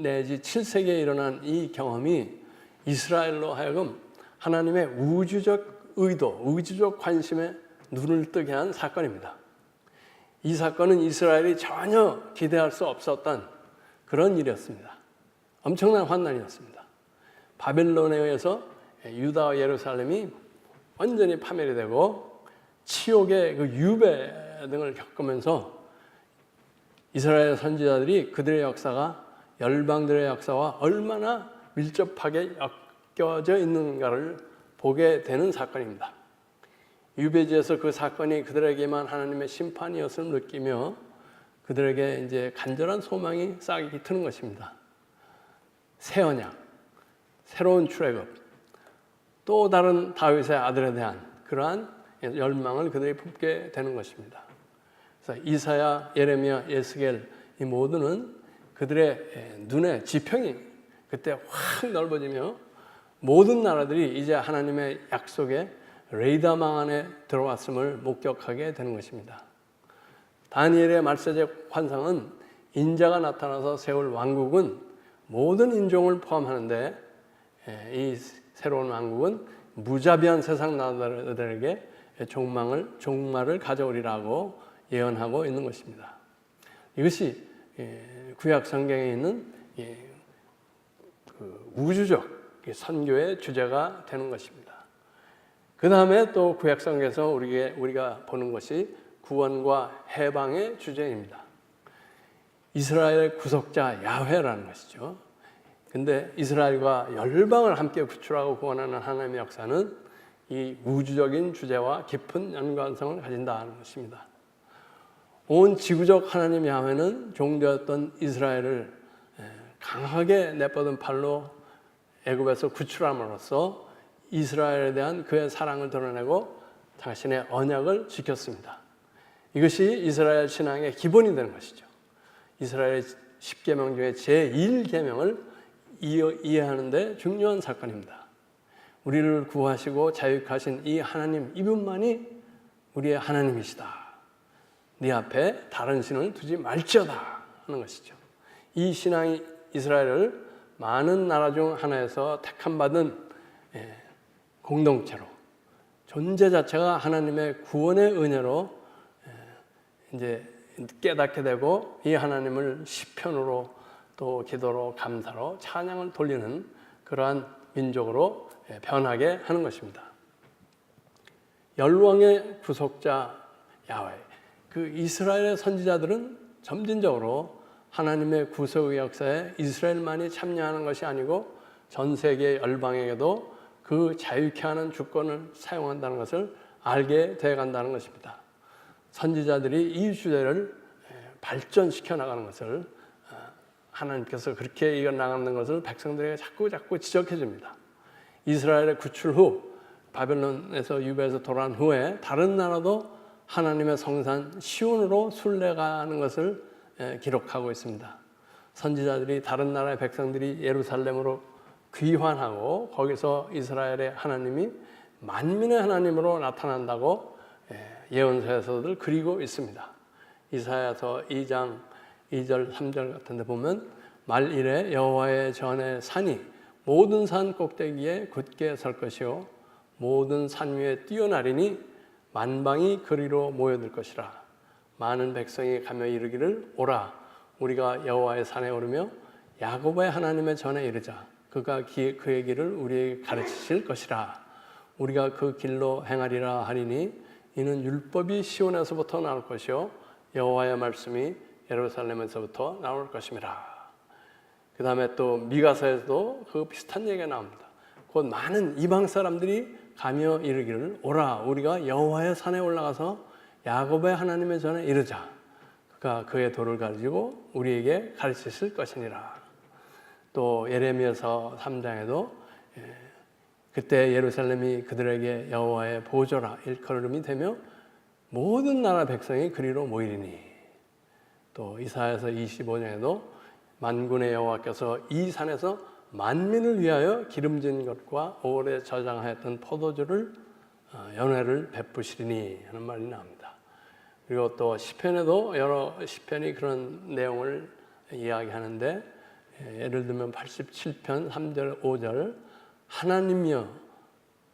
내지 7세기에 일어난 이 경험이 이스라엘로 하여금 하나님의 우주적 의도, 우주적 관심에 눈을 뜨게 한 사건입니다. 이 사건은 이스라엘이 전혀 기대할 수 없었던 그런 일이었습니다. 엄청난 환난이었습니다. 바벨론에 의해서 유다와 예루살렘이 완전히 파멸이 되고 치욕의 그 유배 등을 겪으면서 이스라엘 선지자들이 그들의 역사가 열방들의 역사와 얼마나 밀접하게 엮여져 있는가를 보게 되는 사건입니다. 유배지에서 그 사건이 그들에게만 하나님의 심판이었음을 느끼며 그들에게 이제 간절한 소망이 싹이 트는 것입니다. 새 언약, 새로운 출애굽, 또 다른 다윗의 아들에 대한 그러한 열망을 그들이 품게 되는 것입니다. 그래서 이사야, 예레미야, 예스겔 이 모두는 그들의 눈에 지평이 그때 확 넓어지며 모든 나라들이 이제 하나님의 약속의 레이더망 안에 들어왔음을 목격하게 되는 것입니다. 다니엘의 말세적 환상은 인자가 나타나서 세울 왕국은 모든 인종을 포함하는데 이 새로운 왕국은 무자비한 세상 나라들에게 종말을 가져오리라고 예언하고 있는 것입니다. 이것이 구약 성경에 있는 우주적 선교의 주제가 되는 것입니다. 그 다음에 또 구약 성경에서 우리가 보는 것이 구원과 해방의 주제입니다. 이스라엘의 구속자 야훼라는 것이죠. 근데 이스라엘과 열방을 함께 구출하고 구원하는 하나님의 역사는 이 우주적인 주제와 깊은 연관성을 가진다는 것입니다. 온 지구적 하나님 야훼는 종되었던 이스라엘을 강하게 내뻗은 팔로 애굽에서 구출함으로써 이스라엘에 대한 그의 사랑을 드러내고 자신의 언약을 지켰습니다. 이것이 이스라엘 신앙의 기본이 되는 것이죠. 이스라엘의 10계명 중에 제1계명을 이해하는 데 중요한 사건입니다. 우리를 구하시고 자유하신 이 하나님, 이분만이 우리의 하나님이시다. 네 앞에 다른 신을 두지 말지어다 하는 것이죠. 이 신앙이 이스라엘을 많은 나라 중 하나에서 택함받은 공동체로, 존재 자체가 하나님의 구원의 은혜로 이제 깨닫게 되고 이 하나님을 시편으로 또 기도로 감사로 찬양을 돌리는 그러한 민족으로 변하게 하는 것입니다. 열왕의 구속자 야훼, 그 이스라엘의 선지자들은 점진적으로 하나님의 구속의 역사에 이스라엘만이 참여하는 것이 아니고 전 세계 열방에게도 그 자유케 하는 주권을 사용한다는 것을 알게 되어 간다는 것입니다. 선지자들이 이 주제를 발전시켜 나가는 것을 하나님께서 그렇게 이어나가는 것을 백성들에게 자꾸 지적해 줍니다. 이스라엘의 구출 후 바벨론에서 유배해서 돌아온 후에 다른 나라도 하나님의 성산 시온으로 순례가는 것을 기록하고 있습니다. 선지자들이 다른 나라의 백성들이 예루살렘으로 귀환하고 거기서 이스라엘의 하나님이 만민의 하나님으로 나타난다고 예언서에서들 그리고 있습니다. 이사야서 2장 2절 3절 같은 데 보면 말일에 여호와의 전에 산이 모든 산 꼭대기에 굳게 설 것이요 모든 산 위에 뛰어나리니 만방이 그리로 모여들 것이라. 많은 백성이 가며 이르기를 오라 우리가 여호와의 산에 오르며 야곱의 하나님의 전에 이르자. 그가 그의 길을 우리에게 가르치실 것이라. 우리가 그 길로 행하리라 하리니 이는 율법이 시온에서부터 나올 것이요 여호와의 말씀이 예루살렘에서부터 나올 것임이라. 그 다음에 또 미가서에서도 그 비슷한 얘기가 나옵니다. 곧 많은 이방 사람들이 가며 이르기를 오라 우리가 여호와의 산에 올라가서 야곱의 하나님의 전에 이르자. 그가 그의 도를 가지고 우리에게 가르치실 것이니라. 또 예레미야서 3장에도 그때 예루살렘이 그들에게 여호와의 보조라 일컬음이 되며 모든 나라 백성이 그리로 모이리니. 또 이사야서 25장에도 만군의 여호와께서 이 산에서 만민을 위하여 기름진 것과 오래 저장하였던 포도주를 연회를 베푸시리니 하는 말이 나옵니다. 그리고 또 시편에도 여러 시편이 그런 내용을 이야기하는데 예를 들면 87편 3절 5절 하나님이여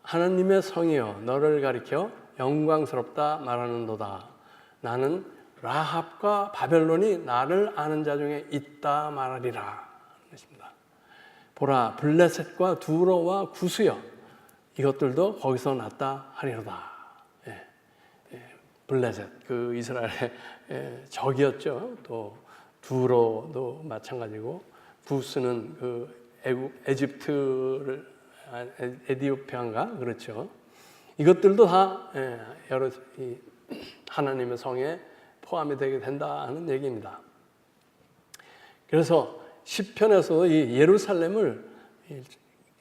하나님의 성이여 너를 가리켜 영광스럽다 말하는도다. 나는 라합과 바벨론이 나를 아는 자 중에 있다 말하리라. 것입니다. 보라 블레셋과 두로와 구스여 이것들도 거기서 났다 하리로다. 블레셋 그 이스라엘의 적이었죠. 또 두로도 마찬가지고 구스는 그 에집트를 에디오피아인가 그렇죠. 이것들도 다 여러 하나님의 성에 포함이 되게 된다는 얘기입니다. 그래서 시편에서도 이 예루살렘을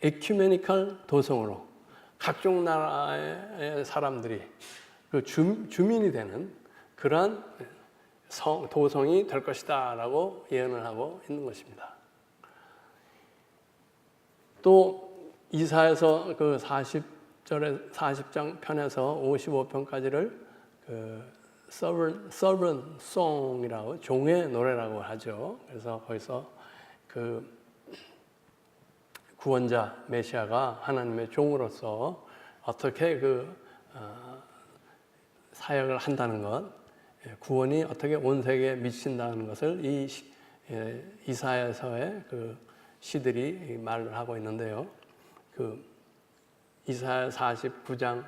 에큐메니컬 도성으로 각종 나라의 사람들이 그 주민이 되는 그러한 도성이 될 것이다라고 예언을 하고 있는 것입니다. 또 이사야서 그 40장 편에서 55편까지를 그 servant song이라고 종의 노래라고 하죠. 그래서 거기서 그 구원자 메시아가 하나님의 종으로서 어떻게 그 사역을 한다는 것, 구원이 어떻게 온 세계에 미친다는 것을 이 이사야서의 그 시들이 말을 하고 있는데요. 그 이사야 49장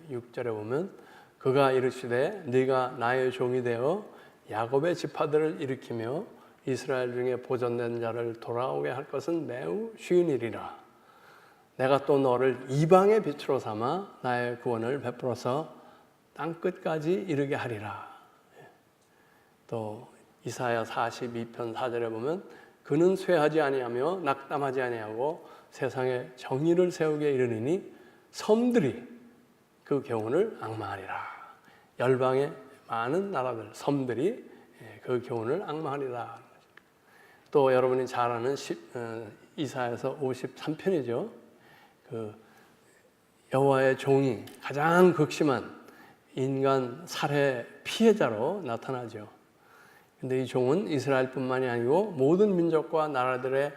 6절에 보면 그가 이르시되 네가 나의 종이 되어 야곱의 지파들을 일으키며 이스라엘 중에 보존된 자를 돌아오게 할 것은 매우 쉬운 일이라. 내가 또 너를 이방의 빛으로 삼아 나의 구원을 베풀어서 땅끝까지 이르게 하리라. 또 이사야 42편 4절에 보면 그는 쇠하지 아니하며 낙담하지 아니하고 세상에 정의를 세우게 이르리니 섬들이 그 교훈을 앙망하리라. 열방의 많은 나라들 섬들이 그 교훈을 앙망하리라. 또 여러분이 잘 아는 이사야서 53편이죠. 그 여호와의 종이 가장 극심한 인간 살해 피해자로 나타나죠. 근데 이 종은 이스라엘뿐만이 아니고 모든 민족과 나라들의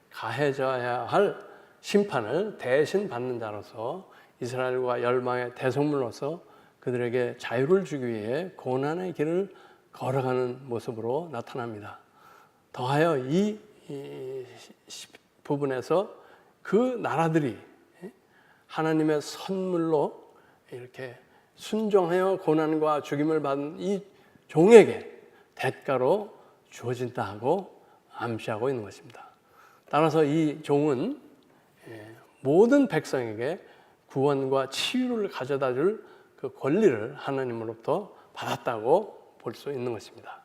가해져야 할 심판을 대신 받는 자로서 이스라엘과 열방의 대속물로서 그들에게 자유를 주기 위해 고난의 길을 걸어가는 모습으로 나타납니다. 더하여 이 부분에서 그 나라들이 하나님의 선물로 이렇게 순종하여 고난과 죽임을 받은 이 종에게 대가로 주어진다 하고 암시하고 있는 것입니다. 따라서 이 종은 모든 백성에게 구원과 치유를 가져다 줄 그 권리를 하나님으로부터 받았다고 볼 수 있는 것입니다.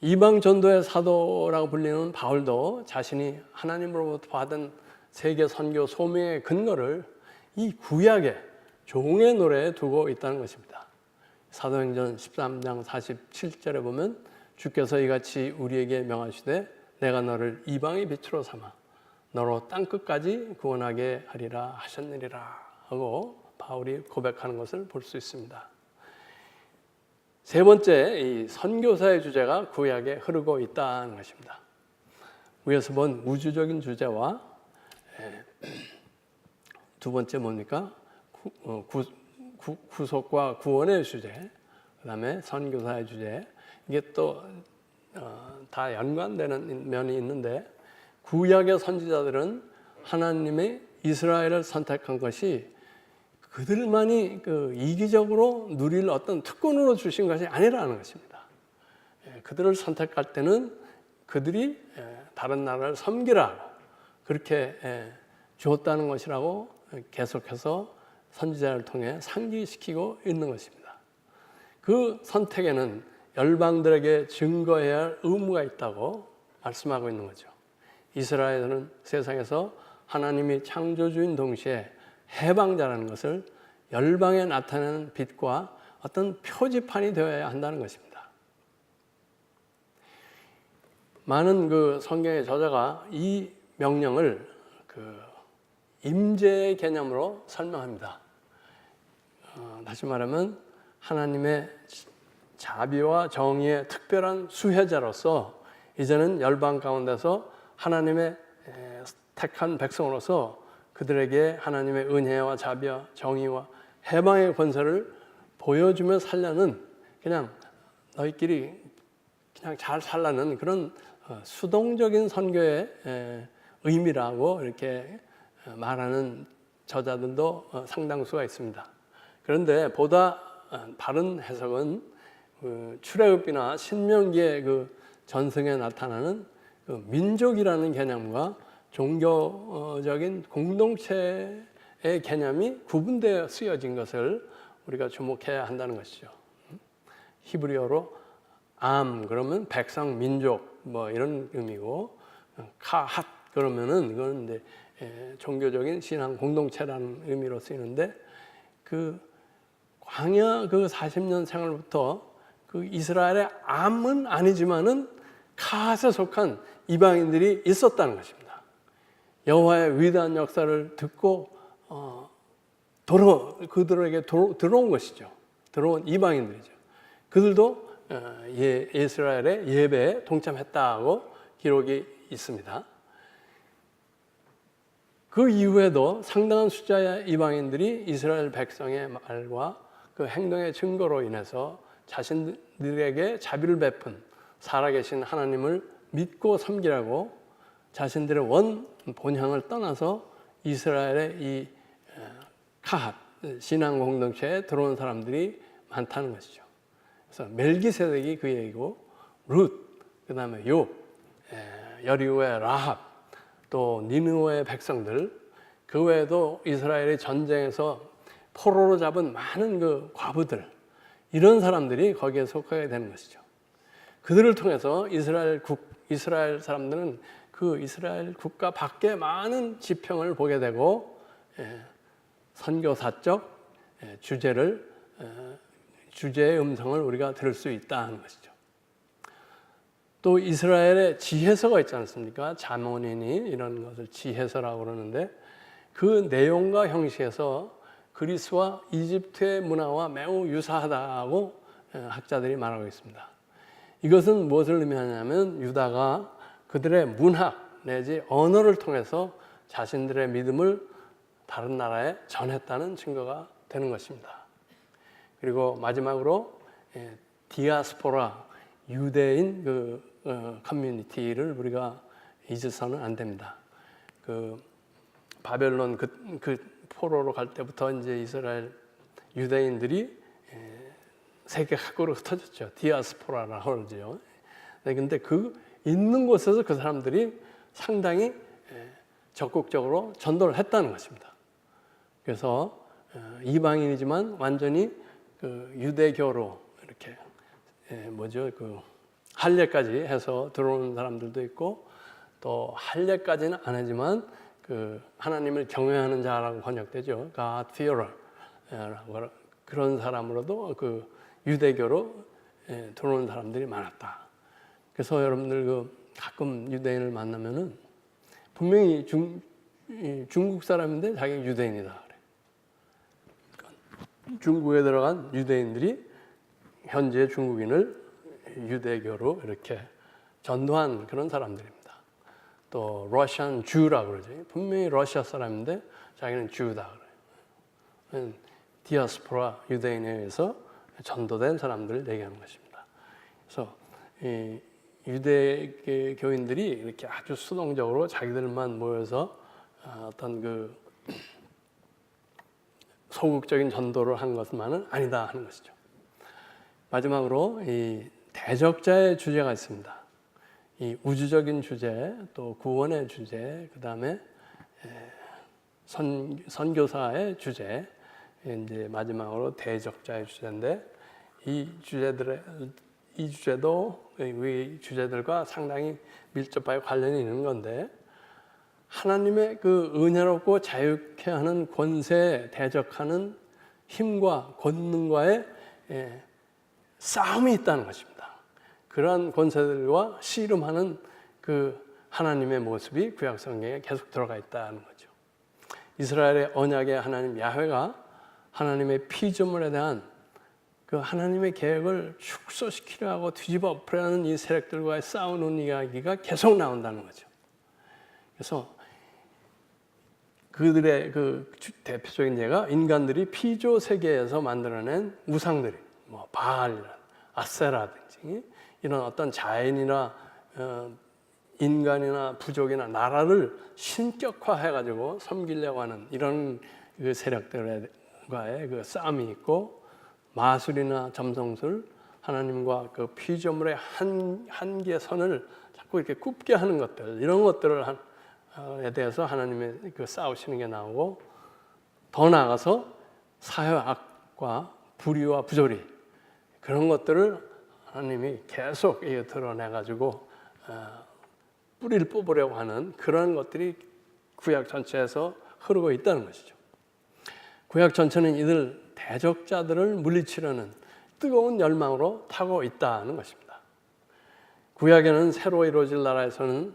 이방 전도의 사도라고 불리는 바울도 자신이 하나님으로부터 받은 세계 선교 소명의 근거를 이 구약의 종의 노래에 두고 있다는 것입니다. 사도행전 13장 47절에 보면 주께서 이같이 우리에게 명하시되 내가 너를 이방의 빛으로 삼아 너로 땅끝까지 구원하게 하리라 하셨느니라 하고 바울이 고백하는 것을 볼 수 있습니다. 세 번째, 이 선교사의 주제가 구약에 흐르고 있다는 것입니다. 위에서 본 우주적인 주제와 두 번째 뭡니까? 구속과 구원의 주제, 그 다음에 선교사의 주제. 이게 또 다 연관되는 면이 있는데 구약의 선지자들은 하나님의 이스라엘을 선택한 것이 그들만이 그 이기적으로 누릴 어떤 특권으로 주신 것이 아니라는 것입니다. 그들을 선택할 때는 그들이 다른 나라를 섬기라고 그렇게 주었다는 것이라고 계속해서 선지자를 통해 상기시키고 있는 것입니다. 그 선택에는 열방들에게 증거해야 할 의무가 있다고 말씀하고 있는 거죠. 이스라엘은 세상에서 하나님이 창조주인 동시에 해방자라는 것을 열방에 나타내는 빛과 어떤 표지판이 되어야 한다는 것입니다. 많은 그 성경의 저자가 이 명령을 그 임재의 개념으로 설명합니다. 다시 말하면 하나님의 자비와 정의의 특별한 수혜자로서 이제는 열방 가운데서 하나님의 택한 백성으로서 그들에게 하나님의 은혜와 자비와 정의와 해방의 권세를 보여주며 살려는, 그냥 너희끼리 그냥 잘 살라는 그런 수동적인 선교의 의미라고 이렇게 말하는 저자들도 상당수가 있습니다. 그런데 보다 바른 해석은 출애굽이나 신명기의 그 전승에 나타나는 그 민족이라는 개념과 종교적인 공동체의 개념이 구분되어 쓰여진 것을 우리가 주목해야 한다는 것이죠. 히브리어로 암 그러면 백성, 민족 뭐 이런 의미고, 카핫 그러면은 이건 이제 종교적인 신앙 공동체라는 의미로 쓰이는데, 그 광야 그 40년 생활부터 그 이스라엘의 암은 아니지만은 카핫에 속한 이방인들이 있었다는 것입니다. 여호와의 위대한 역사를 듣고 그들에게 들어온 것이죠. 들어온 이방인들이죠. 그들도 이스라엘의 예배에 동참했다고 기록이 있습니다. 그 이후에도 상당한 숫자의 이방인들이 이스라엘 백성의 말과 그 행동의 증거로 인해서 자신들에게 자비를 베푼 살아계신 하나님을 믿고 섬기라고 자신들의 원 본향을 떠나서 이스라엘의 이 카핫 신앙 공동체에 들어온 사람들이 많다는 것이죠. 그래서 멜기세덱이 그 얘기고, 룻, 그 다음에 욥, 여리고의 라합, 또 니느웨의 백성들, 그 외에도 이스라엘의 전쟁에서 포로로 잡은 많은 그 과부들, 이런 사람들이 거기에 속하게 되는 것이죠. 그들을 통해서 이스라엘 사람들은 그 이스라엘 국가 밖에 많은 지평을 보게 되고, 선교사적 주제의 음성을 우리가 들을 수 있다는 것이죠. 또 이스라엘의 지혜서가 있지 않습니까? 자문이니 이런 것을 지혜서라고 그러는데, 그 내용과 형식에서 그리스와 이집트의 문화와 매우 유사하다고 학자들이 말하고 있습니다. 이것은 무엇을 의미하냐면, 유다가 그들의 문학 내지 언어를 통해서 자신들의 믿음을 다른 나라에 전했다는 증거가 되는 것입니다. 그리고 마지막으로 디아스포라, 유대인 그 커뮤니티를 우리가 잊어서는 안 됩니다. 그 바벨론 그 포로로 갈 때부터 이제 이스라엘 유대인들이 세계 각국으로 흩어졌죠. 디아스포라라고 그러죠. 근데 그 있는 곳에서 그 사람들이 상당히 적극적으로 전도를 했다는 것입니다. 그래서 이방인이지만 완전히 그 유대교로 이렇게 그 할례까지 해서 들어오는 사람들도 있고, 또 할례까지는 안 하지만 그 하나님을 경외하는 자라고 번역되죠. God fearer, 그런 사람으로도 그 유대교로 들어오는 사람들이 많았다. 그래서 여러분들 그 가끔 유대인을 만나면은 분명히 중국 사람인데 자기가 유대인이다 그래. 그러니까 중국에 들어간 유대인들이 현재 중국인을 유대교로 이렇게 전도한 그런 사람들입니다. 또 러시안 주라고 그러죠. 분명히 러시아 사람인데 자기는 주다 그래요. 디아스포라 유대인에 의해서 전도된 사람들을 얘기하는 것입니다. 그래서 이 유대교인들이 이렇게 아주 수동적으로 자기들만 모여서 어떤 그 소극적인 전도를 한 것만은 아니다 하는 것이죠. 마지막으로 이 대적자의 주제가 있습니다. 이 우주적인 주제, 또 구원의 주제, 그 다음에 선교사의 주제, 이제 마지막으로 대적자의 주제인데, 이 주제도 이 주제들과 상당히 밀접하게 관련이 있는 건데, 하나님의 그 은혜롭고 자유케 하는 권세에 대적하는 힘과 권능과의 싸움이 있다는 것입니다. 그러한 권세들과 씨름하는 그 하나님의 모습이 구약 성경에 계속 들어가 있다는 거죠. 이스라엘의 언약의 하나님 야훼가 하나님의 피조물에 대한 그 하나님의 계획을 축소시키려 하고 뒤집어 엎으려는 이 세력들과의 싸우는 이야기가 계속 나온다는 거죠. 그래서 그들의 그 대표적인 예가 인간들이 피조 세계에서 만들어낸 우상들이 뭐 바알, 아세라든지 이런 어떤 자연이나 인간이나 부족이나 나라를 신격화해가지고 섬기려고 하는 이런 그 세력들과의 그 싸움이 있고, 마술이나 점성술, 하나님과 그 피조물의 한계선을 자꾸 이렇게 굽게 하는 것들, 이런 것들에 대해서 하나님의 그 싸우시는 게 나오고, 더 나아가서 사회악과 불의와 부조리, 그런 것들을 하나님이 계속 드러내가지고 뿌리를 뽑으려고 하는 그런 것들이 구약 전체에서 흐르고 있다는 것이죠. 구약 전체는 이들 대적자들을 물리치려는 뜨거운 열망으로 타고 있다는 것입니다. 구약에는 새로 이루어질 나라에서는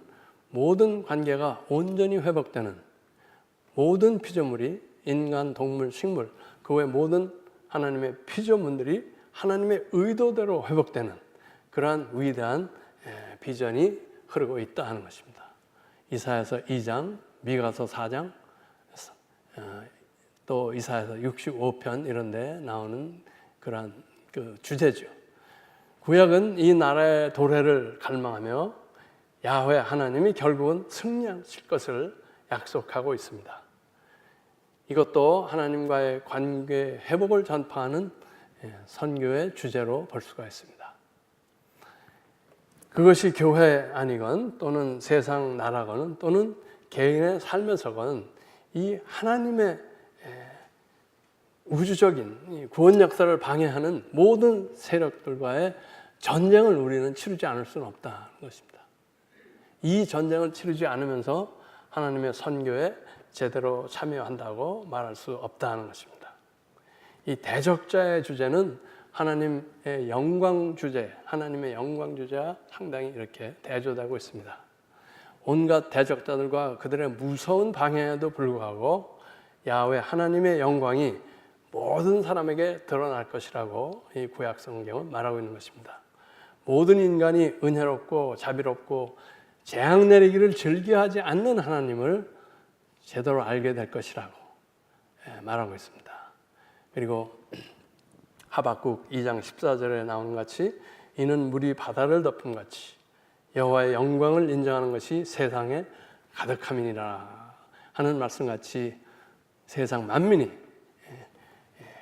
모든 관계가 온전히 회복되는, 모든 피조물이 인간, 동물, 식물, 그 외 모든 하나님의 피조물들이 하나님의 의도대로 회복되는 그러한 위대한 비전이 흐르고 있다 하는 것입니다. 이사야서 2장, 미가서 4장, 또 이사야서 65편 이런 데 나오는 그러한 그 주제죠. 구약은 이 나라의 도래를 갈망하며 야훼 하나님이 결국은 승리하실 것을 약속하고 있습니다. 이것도 하나님과의 관계 회복을 전파하는 선교의 주제로 볼 수가 있습니다. 그것이 교회 아니건 또는 세상 나라건 또는 개인의 삶에서건 이 하나님의 우주적인 구원 역사를 방해하는 모든 세력들과의 전쟁을 우리는 치르지 않을 수는 없다는 것입니다. 이 전쟁을 치르지 않으면서 하나님의 선교에 제대로 참여한다고 말할 수 없다는 것입니다. 이 대적자의 주제는 하나님의 영광 주제, 하나님의 영광 주제와 상당히 이렇게 대조되고 있습니다. 온갖 대적자들과 그들의 무서운 방해에도 불구하고 야훼 하나님의 영광이 모든 사람에게 드러날 것이라고 이 구약 성경은 말하고 있는 것입니다. 모든 인간이 은혜롭고 자비롭고 재앙 내리기를 즐겨하지 않는 하나님을 제대로 알게 될 것이라고 말하고 있습니다. 그리고 하박국 2장 14절에 나오는 같이 이는 물이 바다를 덮음 같이 여호와의 영광을 인정하는 것이 세상에 가득함이니라 하는 말씀같이 세상 만민이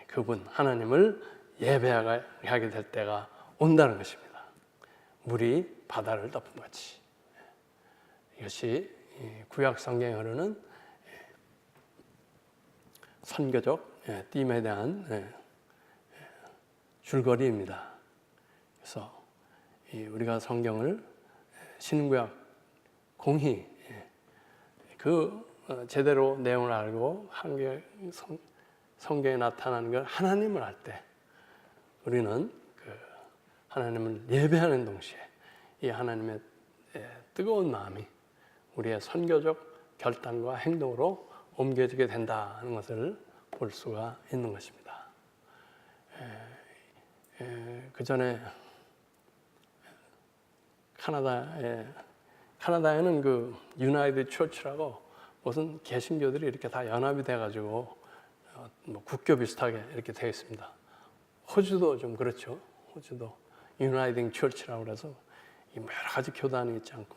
그분 하나님을 예배하게 될 때가 온다는 것입니다. 물이 바다를 덮은 같이. 이것이 구약 성경에 흐르는 선교적 띠에 대한 줄거리입니다. 그래서 우리가 성경을 신구약 공히 그 제대로 내용을 알고 성경에 나타나는 걸 하나님을 알 때 우리는 그 하나님을 예배하는 동시에 이 하나님의 뜨거운 마음이 우리의 선교적 결단과 행동으로 옮겨지게 된다는 것을 볼 수가 있는 것입니다. 그 전에 카나다에는 그 유나이티드 처치라고 무슨 개신교들이 이렇게 다 연합이 돼가지고 뭐 국교 비슷하게 이렇게 되어 있습니다. 호주도 좀 그렇죠. 호주도 유나이팅 처치라고 그래서 여러 가지 교단이 있지 않고,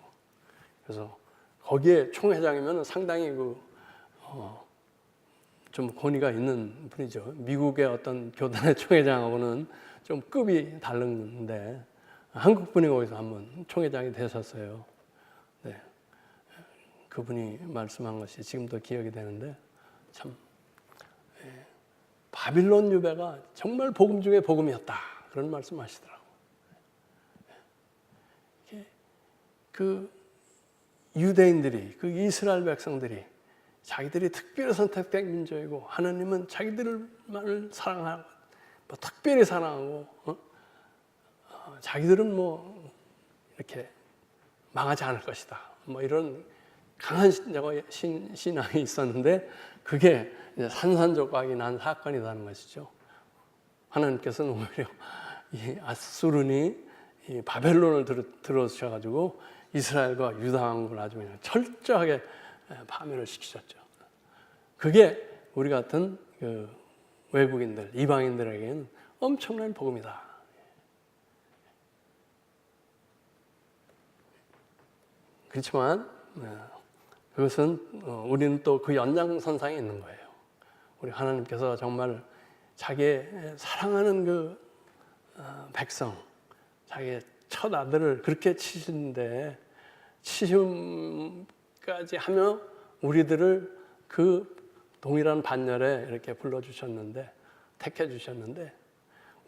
그래서 거기에 총회장이면 상당히 좀 권위가 있는 분이죠. 미국의 어떤 교단의 총회장하고는 좀 급이 다른데 한국 분이 거기서 한번 총회장이 되셨어요. 네. 그분이 말씀한 것이 지금도 기억이 되는데 참 바빌론 유배가 정말 복음 중에 복음이었다 그런 말씀하시더라고요. 그 유대인들이, 그 이스라엘 백성들이 자기들이 특별히 선택된 민족이고 하나님은 자기들만을 사랑하고 특별히 사랑하고 자기들은 뭐 이렇게 망하지 않을 것이다 뭐 이런 강한 신앙이 있었는데 그게 산산조각이 난 사건이라는 것이죠. 하나님께서는 오히려 이 아수르니 이 바벨론을 들어오셔가지고 이스라엘과 유다 왕국을 아주 그냥 철저하게 파멸을 시키셨죠. 그게 우리 같은 그 외국인들, 이방인들에게는 엄청난 복음이다. 그렇지만 그것은 우리는 또 그 연장선상에 있는 거예요. 우리 하나님께서 정말 자기의 사랑하는 그 백성, 자기의 첫 아들을 그렇게 치시는데 치심까지 하며 우리들을 그 동일한 반열에 이렇게 불러주셨는데, 택해 주셨는데,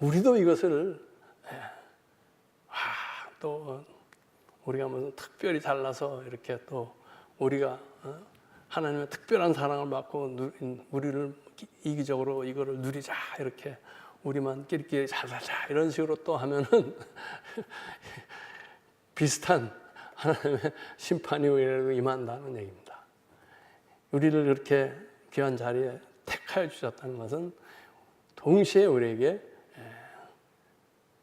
우리도 이것을 또 우리가 무슨 특별히 잘나서 이렇게 또 우리가 하나님의 특별한 사랑을 받고 우리를 이기적으로 이거를 누리자, 이렇게 우리만 끼리끼리 잘 살자 이런 식으로 또 하면은 비슷한 하나님의 심판이 우리에게 임한다는 얘기입니다. 우리를 그렇게 귀한 자리에 택하여 주셨다는 것은 동시에 우리에게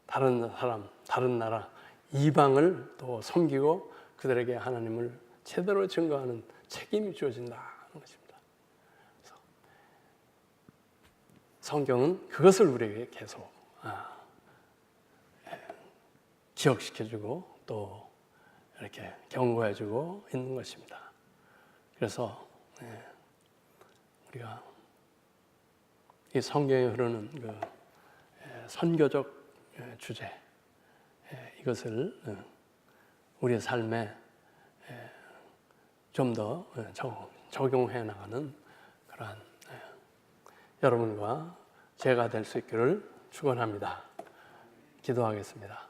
다른 사람, 다른 나라, 이방을 또 섬기고 그들에게 하나님을 제대로 증거하는 책임이 주어진다는 것입니다. 그래서 성경은 그것을 우리에게 계속 기억시켜주고 또 이렇게 경고해주고 있는 것입니다. 그래서 우리가 이 성경에 흐르는 그 선교적 주제, 이것을 우리의 삶에 좀 더 적용해 나가는 그러한 여러분과 제가 될 수 있기를 축원합니다. 기도하겠습니다.